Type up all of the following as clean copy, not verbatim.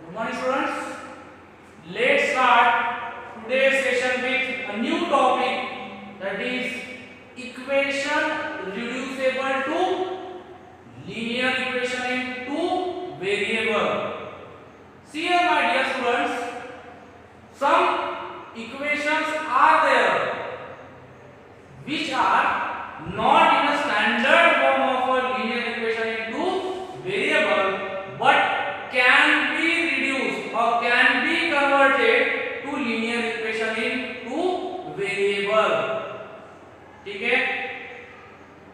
Good morning, students. Let's start today's session with a new topic, that is equation reducible to linear equation in two variable. See here, my dear students, some equations are there which are not in a standard form of a linear equation in two variable, but can be reduced or can be converted to linear equation in two variable. ठीक है?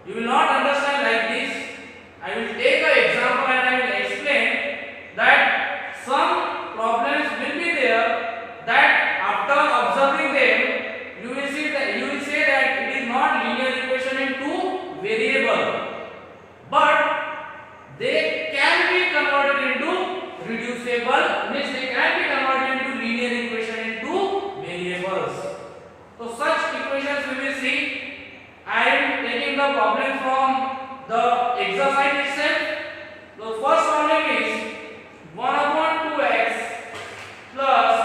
You will not understand like this. I will take an example and I will explain that some problems will be there that after observing them you will say that it is not linear equation in two variable, but they can be converted into reducible, means they can be converted into linear equation in two variables. So such equations we will see. I am taking the problem from the exercise itself. The first problem is 1 upon 2x plus,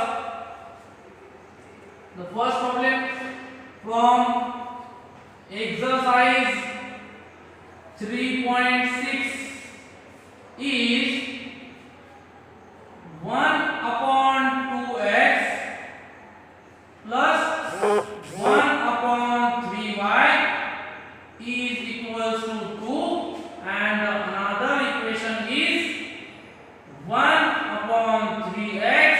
the first problem from exercise 3.6 is 1 upon 2x plus 1 upon 3y is equals to 2, and another equation is 1 upon 3x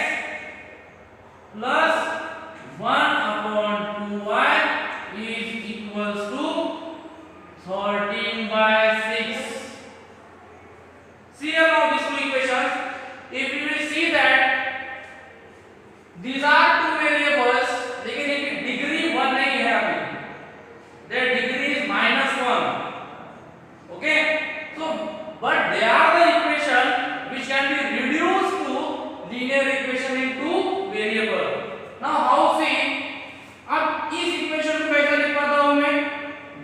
plus 1 upon 2y is equals to 13 by 6. See here now these two equations. If you will see that these are two variables, लेकिन इनकी degree 1 नहीं है अभी. Their degree is -1. Okay? So, but they are the equation which can be reduced to linear equation in two variable. Now how see? अब इस equation को कैसे लिख पाता हूं मैं?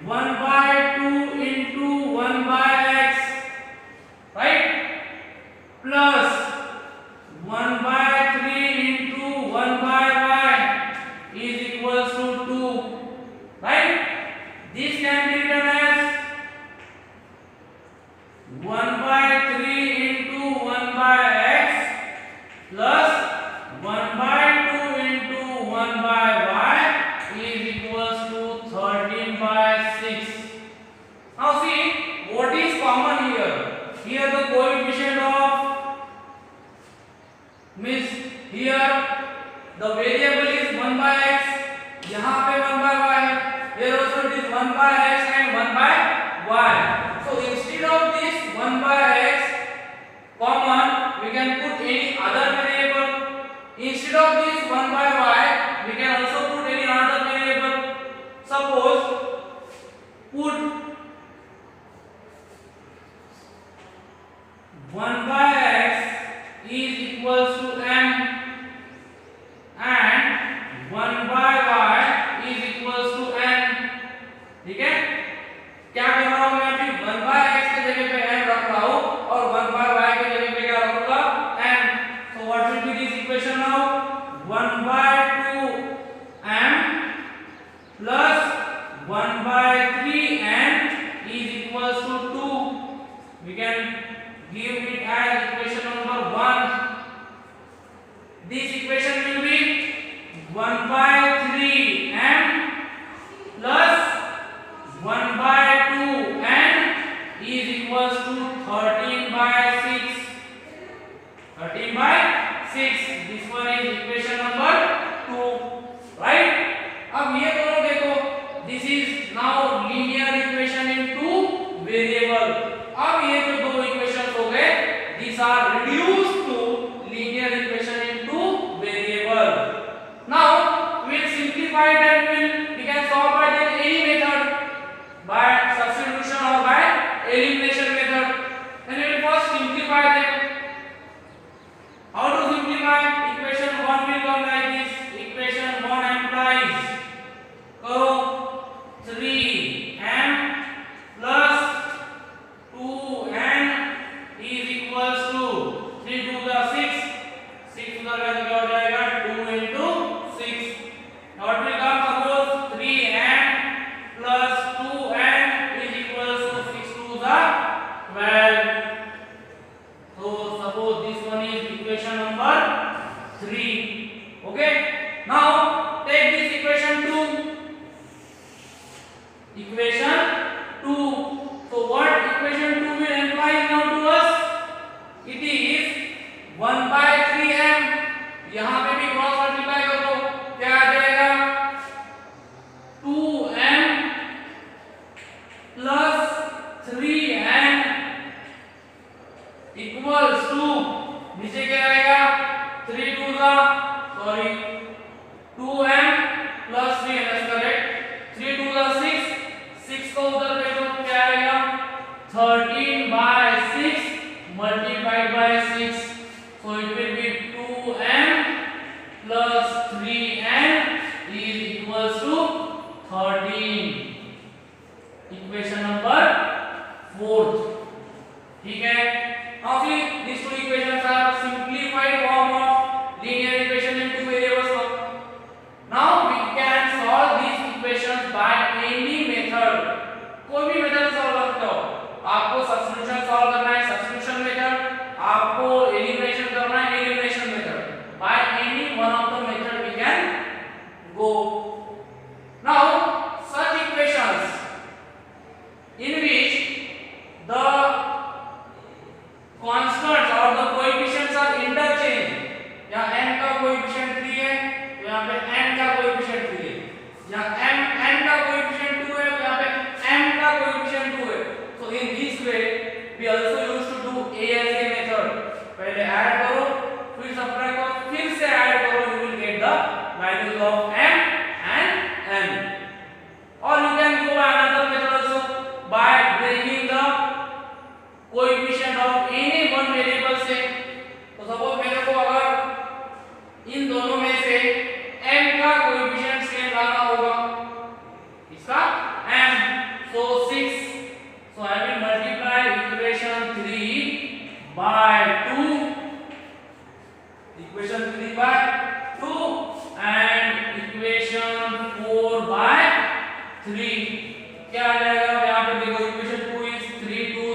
1/2 into 1/x, right? Plus 1/3 into 1/y is equals to 2, right? This can be written as 1/3 into 1/x plus 1/2 into 1/y is equals to 13 by 6. Now see what is common here. Here the coefficient of, means here the variable is 1/x, यहाँ पे 1/y है. Here also it is 1/x and 1/y. So instead of this 1/x common, we can put any other variable. Instead of this 1/y, we can also put any other variable. Suppose put 1/x is equals to m and 1/y is equals to n. ठीक है? क्या कर रहा हूं मैं अभी? 1/x के जगह पे m रख रहा हूं और 1/y के जगह पे क्या रखूंगा? m. So what will be this equation now? 1/2 m plus 1/3 n is equals to 2. We can give it as equation number 1. This equation will be 1/3 m plus 1/2 n is equals to 13 by 6. 13 by 6. This one is equation number 2, right? अब ये दोनों देखो, this is now linear equation in two variable. अब ये जो दो equations हो गए, these are reduced to linear equation in two variable. Now we will simplify it and we can solve by the any method, by substitution or by elimination method. Then we will first simplify them. How to simplify? Equation 1 will come like this. Equation 1 implies, करो 3m plus 2n is equals to 3 suppose this one is equation number 3. Okay, now take this equation 2. Equation 2. So what equation 2 will imply now to us? It is 1 by 3m. यहाँ पे भी cross multiply कर दो, क्या आ जाएगा? 2m plus 3m equals to, नीचे क्या आएगा? 3 2 sorry 2m plus 3m is correct. 3 2 6, 6 को उधर भेजो, क्या आएगा? 13 by 6 multiplied by 6. So it will be 2m plus 3m is equals to 13. Equation number 4. ठीक है? Now see, these two equations are simplified form of linear equation in two variables. Now we can solve these equations by any method. कोई भी method solve कर सकते हो. आपको substitution solve करना है, सब्स्टिट्यूशन मेथड. आपको एलिमिनेशन करना है, elimination method. By any one of the method we can go. Now such equations in which the constants or the coefficients are interchanged. यहाँ n का coefficient 3 है, तो यहाँ पे n का coefficient 3 है. यहाँ n का coefficient 2 है, तो यहाँ पे m का coefficient 2 है. So in this way we also used to do ASA method. पहले ऐड करो, फिर सब्ट्रैक्ट करो, फिर से ऐड करो, you will get the values of m and n. Or you can go by another method also by breaking the coefficient of any one variable से. तो suppose मेरे को अगर इन दोनों में से m का कोएफिशिएंट सेम लाना होगा, इसका m, so 6. So I will multiply equation 3 by 2, equation 3 by 2 and equation 4 by 3. क्या आ जाएगा? यहाँ पे देखो, equation 2 is 3 2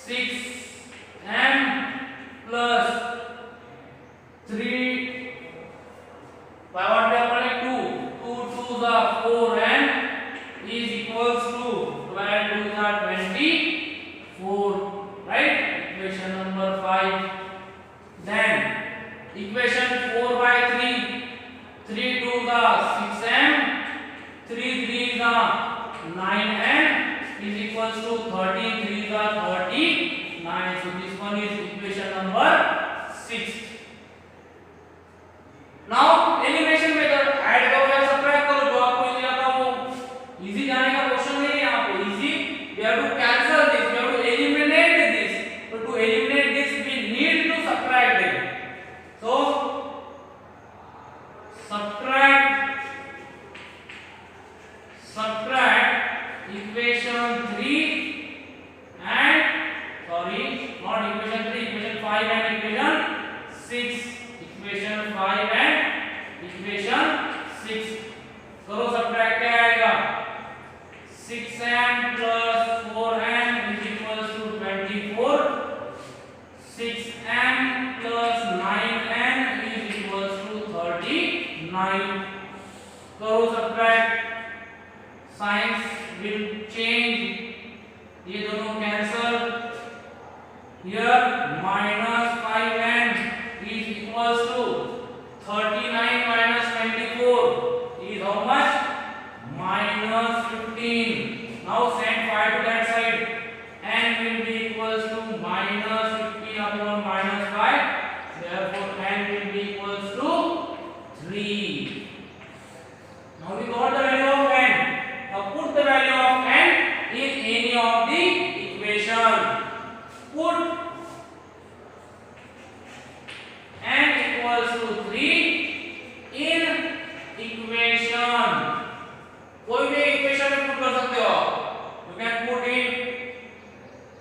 6m plus 3 by what we are calling 2 2 2 4m is equals to 12 2 24, right? Equation number 5. Then equation 4 by 3, 3 2 6m, 3 3 9m is equals to 13 3 39. So this one is equation number 6. Now elimination method, add करो या subtract करो, जो आपको easy आता हो. Easy जाने का question नहीं है यहाँ पे. Easy, we have to cancel this, we have to eliminate this. So to eliminate this we need to subtract it. So subtract equation 3 and sorry not equation 3, equation 5 and equation 6. Equation 5 and equation 6 करो, subtract क्या आएगा? 6m plus 4m is equals to 24. 6m plus 9m is equals to 39. करो subtract, signs will change, ये दोनों cancel. Here minus 5m is equals to 39 minus 24 is how much? Minus 15. Now send 5 to that side. N will be equals to minus 15 upon minus 5. Therefore n will be equals to 3. Now we got the value of n. Now put the value of n in any of the equation. Put n equals to 3 in equation. कोई भी equation में put कर सकते हो. You can put in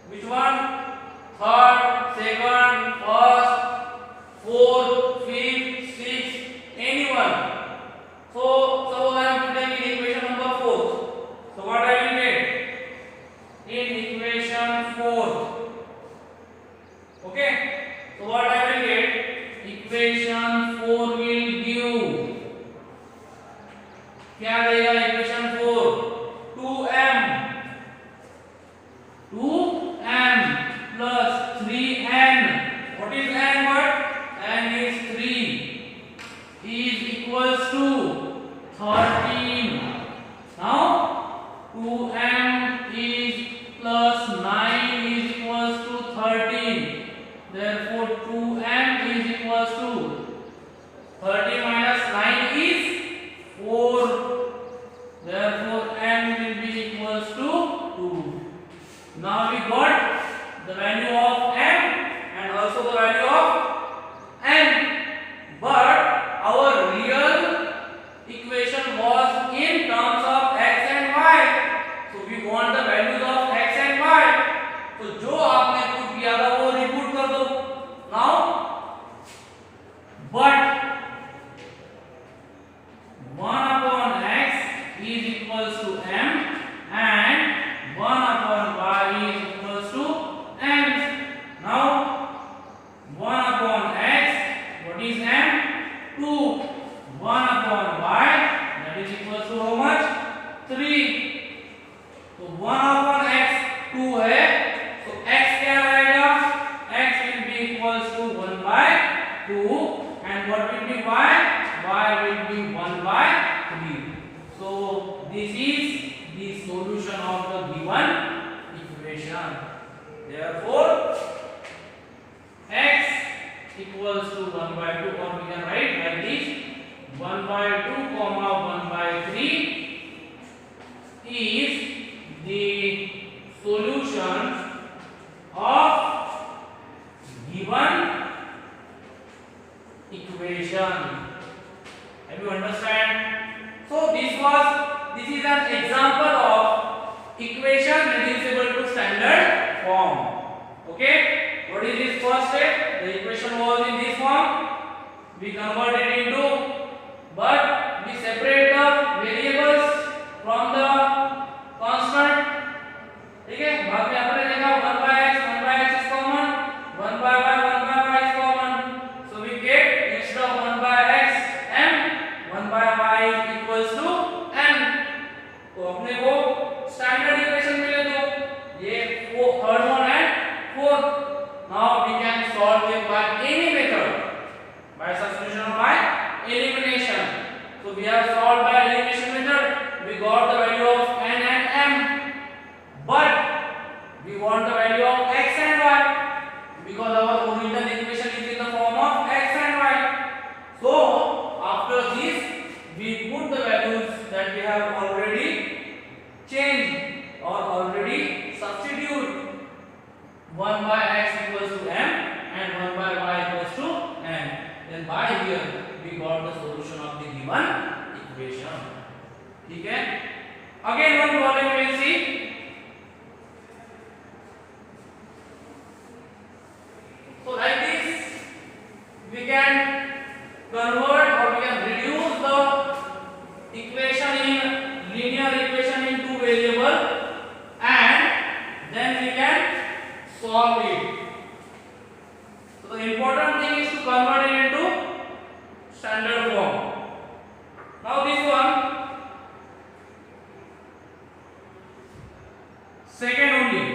which one? Third, second, first, fourth, fifth, sixth, anyone. So suppose I am putting Okay, so what I will get, equation 4 will give, क्या देगा equation 4, 2m 2m plus 3n, what is n, what n is 3, is equals to 13. Now 2m is plus 9 is equals to 13. Therefore 2m is equals to 13 minus 9 is 4. Therefore n will be equals to 2. Now we got the value of m and also the value of n. But our real equation was in terms of x and y. So we want the values of x and y. तो जो आपने put किया था वो रिपुट कर दो. Now but 1 upon x is equals to m and 1 upon y is equals to m. Now 1 upon x, what is m? 2. 1 upon y, that is equals to how much? 3. तो 1 upon x 2 है, तो x क्या रहेगा? x will be equals to 1 by 2 and what will be y? y will be 1 by 3. So this is the solution of the given equation. Therefore x equals to 1 by 2, or we can write like this, 1 by 2 comma 1 by 3 is the solution of given equation. Have you understand? So this is an example of equation reducible to standard form. Okay, what is this first step? The equation was in this form, we convert it into, but we separate the variables from the constant. ठीक है, बाद में आपने देखा 1 by x is common, 1 by y is common. So we get instead of 1 by x m, 1 by y is equals to m. तो अपने को standard equation मिले दो, ये third one and fourth. Now we can solve it by any method, by substitution or by elimination. So we have solved by elimination method. We got the value of n and m, but we want the value of x and y because our original equation is in the form of x and y. So after this we put the values that we have already changed or already substituted. 1 by x equals to m and 1 by y equals to n. Then by here we got the solution of the given equation. ठीक है? Again one problem we will see. So like this we can convert or we can reduce the equation in linear equation into variable and then we can solve it. So the important thing is to convert it into standard form. Now this one, second only,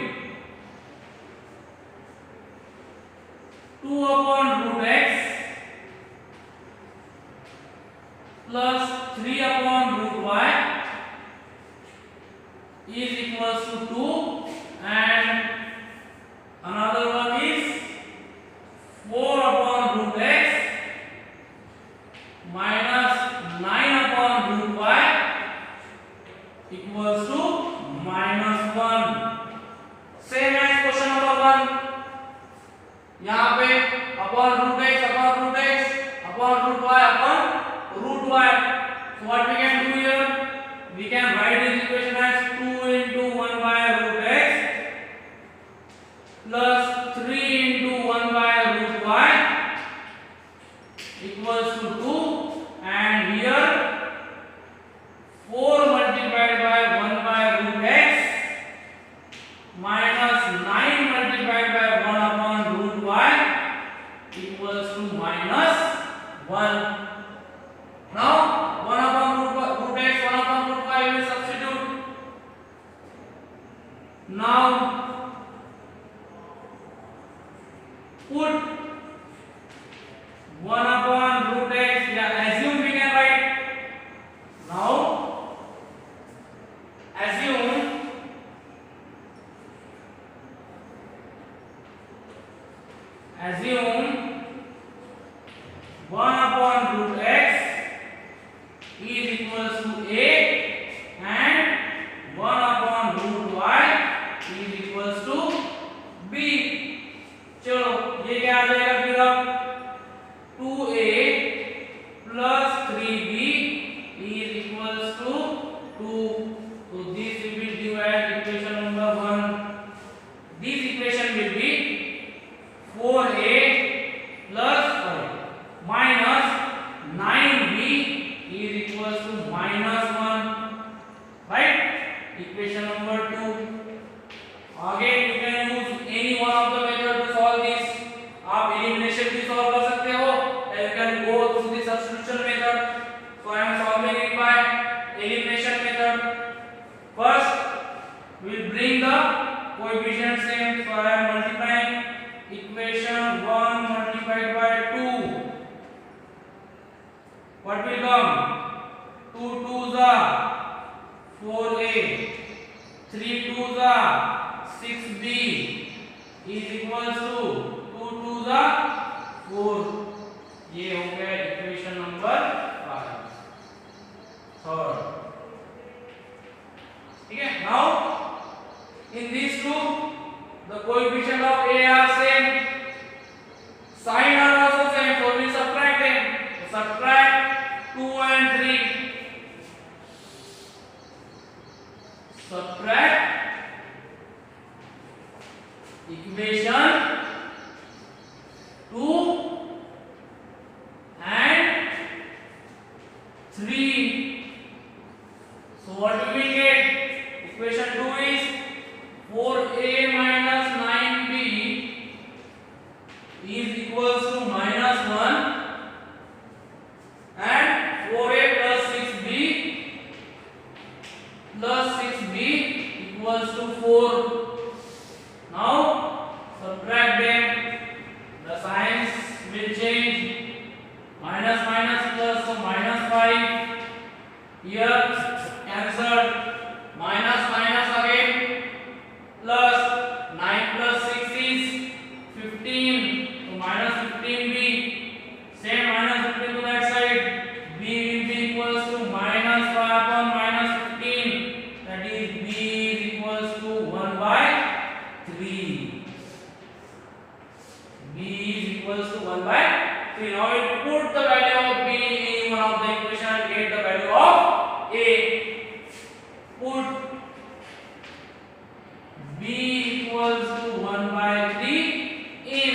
2 upon root x plus 3 upon root y is equals to 2 and another one is 4 upon root x minus 9 upon root y equals to minus 1. Same as question number 1. यहाँ पे upon root x upon root y upon root y. So what we can do here? We can write this equation as 2 into 1 by root x plus 3 into 1 by root y equals to 2, and here 4 multiplied by 1 by root x minus 9 multiplied by 1 upon root y 1. Now 1 upon root x, 1 upon root y will substitute. Now put 1 upon root x, yeah, assume we can write. Now assume 1 upon root x is equals to a and 1 upon root y is equals to b. चलो ये क्या आ जाएगा फिर अब 2a plus 3b is equals to 2. So this will be due as equation number 1. This equation will be 4a plus minus 9b is equals to minus 1, right? Equation number 2. Again you can use any one of the method to solve this. आप elimination भी solve कर सकते हो, and you can go through the substitution method. So I am solving it by elimination method. First we will bring the coefficient same. So I am multiplying equation 1 multiplied by 2. What will come? 2 2s are 4a, 3 2s are 6b is equals to 2 2s are 4. ये हो गया equation number 5. Third, ठीक है. Now in these two the coefficient of a are same, sign are also same, so we subtract them. So subtract 2 and 3. Subtract equation 2 and 3. So what do we get? Equation 2 is 4a minus 9b is equals to minus 1 and 4a plus 6b plus 6b equals to 4. Now subtract them. The signs will change. Minus minus plus, so minus 5. Here cancelled. Minus minus again. Plus 9 plus 6 is 15. So minus 15b. Same minus 15 to that side. B will be equals to minus 5 upon minus 15. That is b is equals to 1 by 3. B is equals to 1 by 3. Now we put the value of b in one of the equation and get the value of a. Put b equals to 1 by 3 in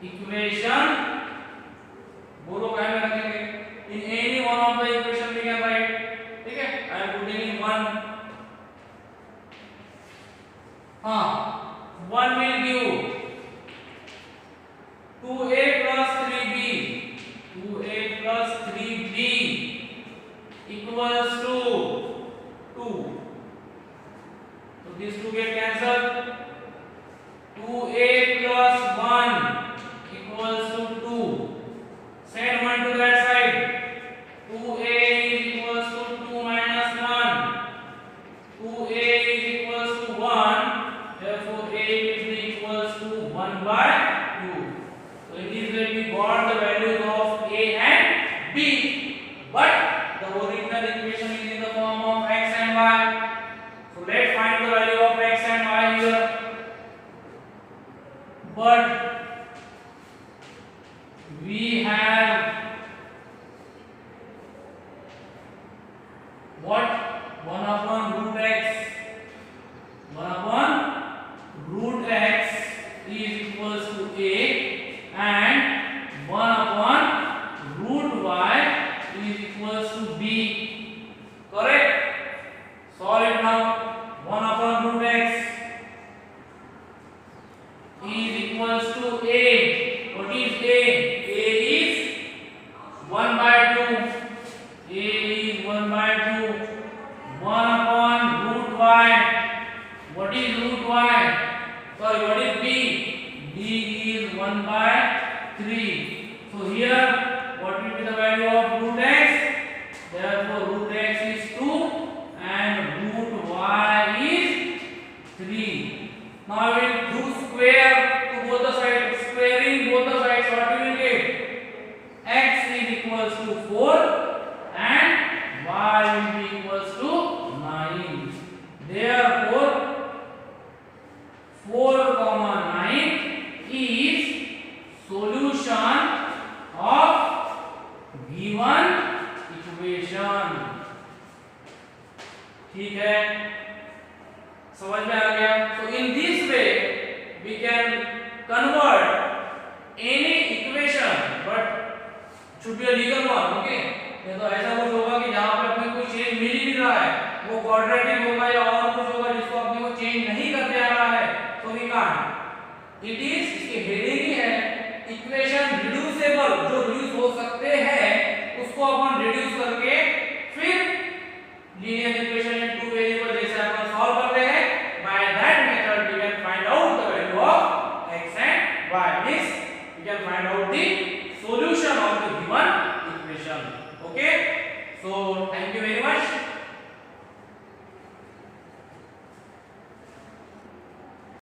equation. बोलो क्या में रखेंगे? In any one of the equation we can write. ठीक है? I am putting in 1. हाँ, 1 will give 2a plus 3b. 2a plus 3b equals to 2. So these two get cancelled. 2a plus 1 equals to 2. Send 1 to that side. 2a is equals to 2 minus 1. 2a is equals to 1. Therefore a will be equals to 1 by 2. So in this way we got the values of a and b. But the original equation is in the form of x and y. So let's find the value of x and y here. But we have what? 1 upon root x. 1 upon root x is equals to a and 1 upon root y is equals to b. Correct? Solve it now. 1 upon root x is equals to a. What is a? A is 1 by 3. So here what will be the value of root x? Therefore root x is 2 and root y is 3. Now we will do square to both the sides. Squaring both the sides, what we will get? X is equals to 4 and y will be equals to 9. Therefore 4, 9 is solution of given equation. ठीक है, समझ में आ गया? So in this way we can convert any equation, but should be a legal one. Okay, ये तो ऐसा कुछ होगा कि जहाँ पे अपने को चेंज मिल ही नहीं रहा है, वो क्वाड्रेटिक होगा या और कुछ होगा जिसको अपने को चेंज नहीं करते आ रहा है, तो वी कांट। इट इज, इसकी हेडिंग ही है इक्वेशन रिड्यूसेबल, जो रिड्यूस हो सकते हैं उसको अपन रिड्यूस करके फिर linear equation in two variable जैसे अपन सॉल्व करते हैं, by that method we can find out the value of x and y. Means we can find out the solution of the given equation. Okay, so thank you very much.